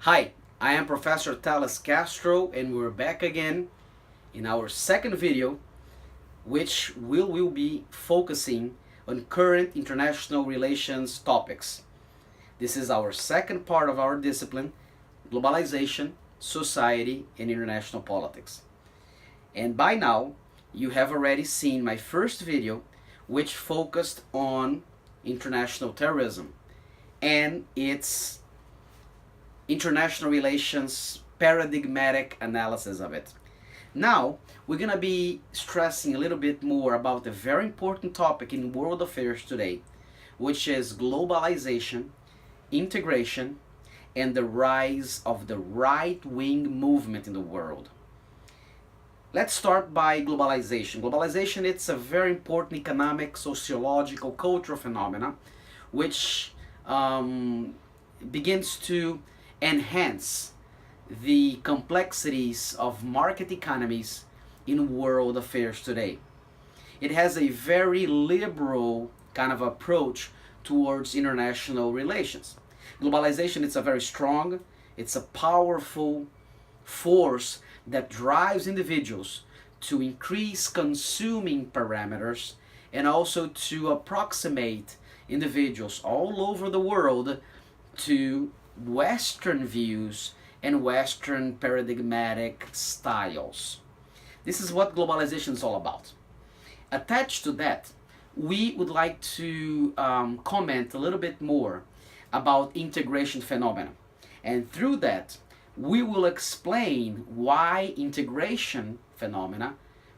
Hi, I am Professor Thales Castro and we're back again in our second video, which we will be focusing on current international relations topics. This is our second part of our discipline, Globalization, Society and International Politics. And by now, you have already seen my first video, which focused on international terrorism and its international relations paradigmatic analysis of it. Now, we're going to be stressing a little bit more about a very important topic in world affairs today, which is globalization, integration, and the rise of the right-wing movement in the world. Let's start by globalization. Globalization, it's a very important economic, sociological, cultural phenomena which begins to enhance the complexities of market economies in world affairs today. It has a very liberal kind of approach towards international relations. Globalization is a very strong, it's a powerful force that drives individuals to increase consuming parameters and also to approximate individuals all over the world to Western views and Western paradigmatic styles. This is what globalization is all about. Attached to that, we would like to comment a little bit more about integration phenomena. And through that, we will explain why integration phenomena,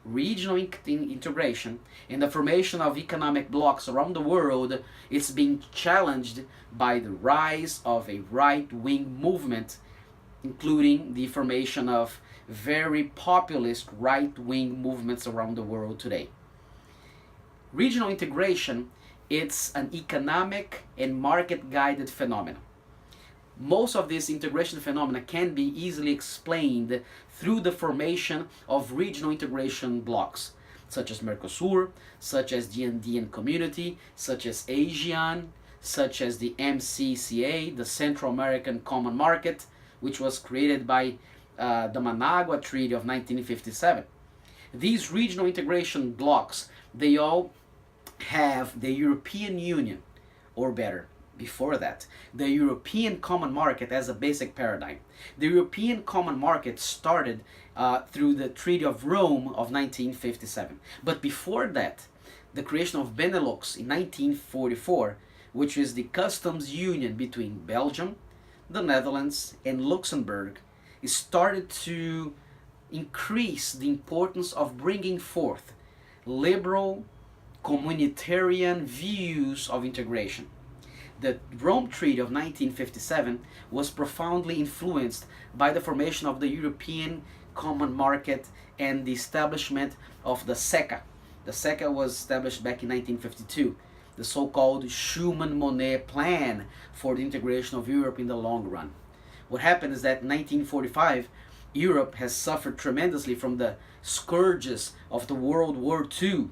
regional integration, and the formation of economic blocs around the world is being challenged by the rise of a right-wing movement, including the formation of very populist right-wing movements around the world today. Regional integration, it's an economic and market-guided phenomenon. Most of this integration phenomena can be easily explained through the formation of regional integration blocs, such as Mercosur, such as the Andean Community, such as ASEAN, such as the MCCA, the Central American Common Market, which was created by the Managua Treaty of 1957. These regional integration blocs, they all have the European Union, or better, before that, the European Common Market as a basic paradigm. The European Common Market started through the Treaty of Rome of 1957. But before that, the creation of Benelux in 1944, which is the customs union between Belgium, the Netherlands, and Luxembourg, started to increase the importance of bringing forth liberal, communitarian views of integration. The Rome Treaty of 1957 was profoundly influenced by the formation of the European Common Market and the establishment of the SECA. The SECA was established back in 1952, the so-called Schuman-Monet Plan for the integration of Europe in the long run. What happened is that in 1945, Europe has suffered tremendously from the scourges of the World War II,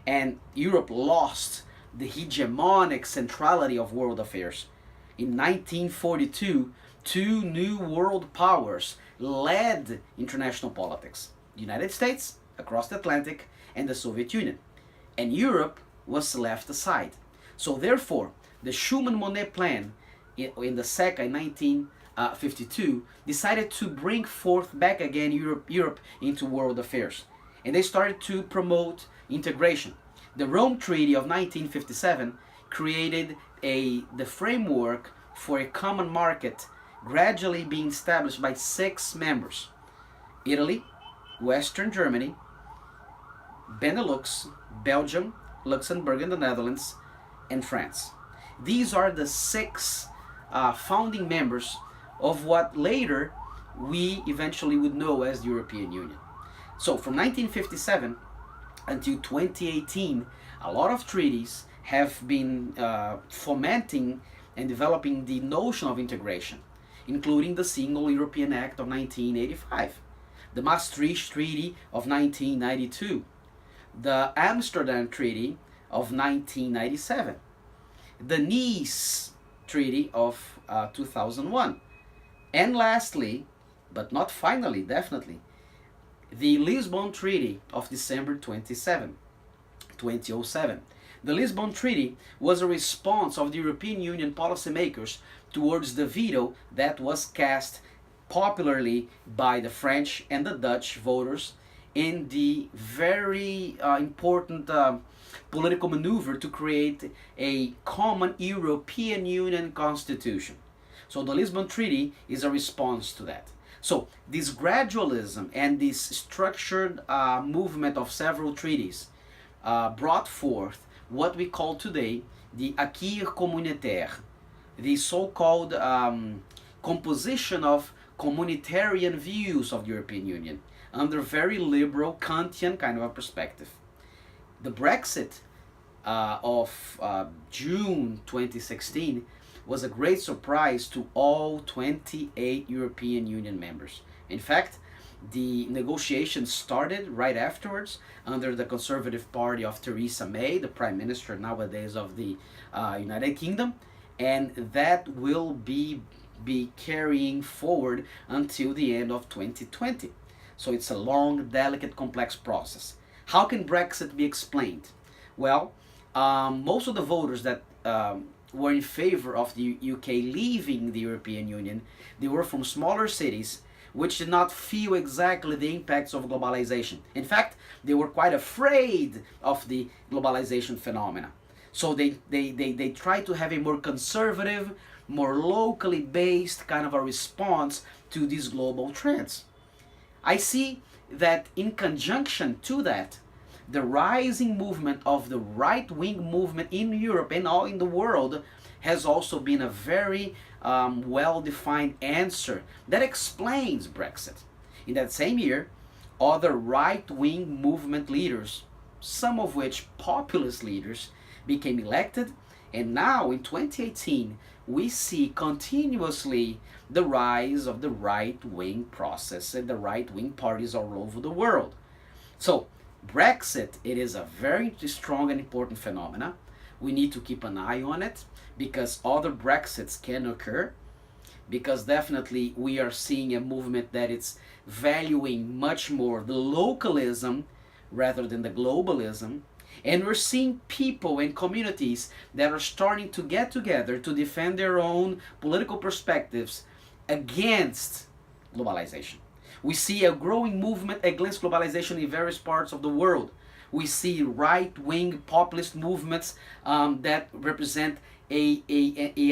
and Europe lost the hegemonic centrality of world affairs. In 1942, two new world powers led international politics: the United States across the Atlantic and the Soviet Union. And Europe was left aside. So therefore, the Schuman-Monet Plan in the SECA in 1952 decided to bring forth back again Europe into world affairs. And they started to promote integration. The Rome Treaty of 1957 created the framework for a common market gradually being established by 6 members: Italy, Western Germany, Benelux, Belgium, Luxembourg and the Netherlands, and France. These are the 6 founding members of what later we eventually would know as the European Union. So from 1957 until 2018, a lot of treaties have been fomenting and developing the notion of integration, including the Single European Act of 1985, the Maastricht Treaty of 1992, the Amsterdam Treaty of 1997, the Nice Treaty of 2001, And lastly, but not finally, definitely, the Lisbon Treaty of December 2007. The Lisbon Treaty was a response of the European Union policymakers towards the veto that was cast popularly by the French and the Dutch voters in the very important political maneuver to create a common European Union constitution. So the Lisbon Treaty is a response to that. So this gradualism and this structured movement of several treaties brought forth what we call today the acquis communautaire, the so-called composition of communitarian views of the European Union under very liberal Kantian kind of a perspective. The Brexit of June 2016 was a great surprise to all 28 European Union members. In fact, the negotiations started right afterwards under the Conservative Party of Theresa May, the Prime Minister nowadays of the United Kingdom, and that will be carrying forward until the end of 2020. So it's a long, delicate, complex process. How can Brexit be explained? Well, most of the voters that were in favor of the UK leaving the European Union, they were from smaller cities which did not feel exactly the impacts of globalization. In fact, they were quite afraid of the globalization phenomena. So they tried to have a more conservative, more locally based kind of a response to these global trends. I see that in conjunction to that, the rising movement of the right-wing movement in Europe and all in the world has also been a very well-defined answer that explains Brexit. In that same year, other right-wing movement leaders, some of which populist leaders, became elected, and now in 2018 we see continuously the rise of the right-wing process and the right-wing parties all over the world. So Brexit, it is a very strong and important phenomena. We need to keep an eye on it because other Brexits can occur, because definitely we are seeing a movement that is valuing much more the localism rather than the globalism. And we're seeing people and communities that are starting to get together to defend their own political perspectives against globalization. We see a growing movement against globalization in various parts of the world. We see right-wing populist movements that represent a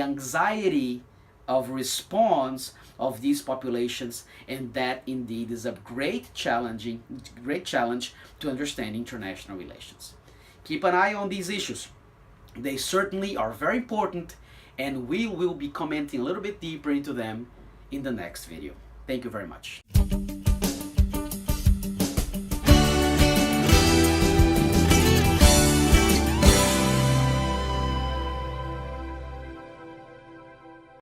anxiety of response of these populations, and that indeed is a great challenge to understand international relations. Keep an eye on these issues. They certainly are very important, and we will be commenting a little bit deeper into them in the next video. Thank you very much.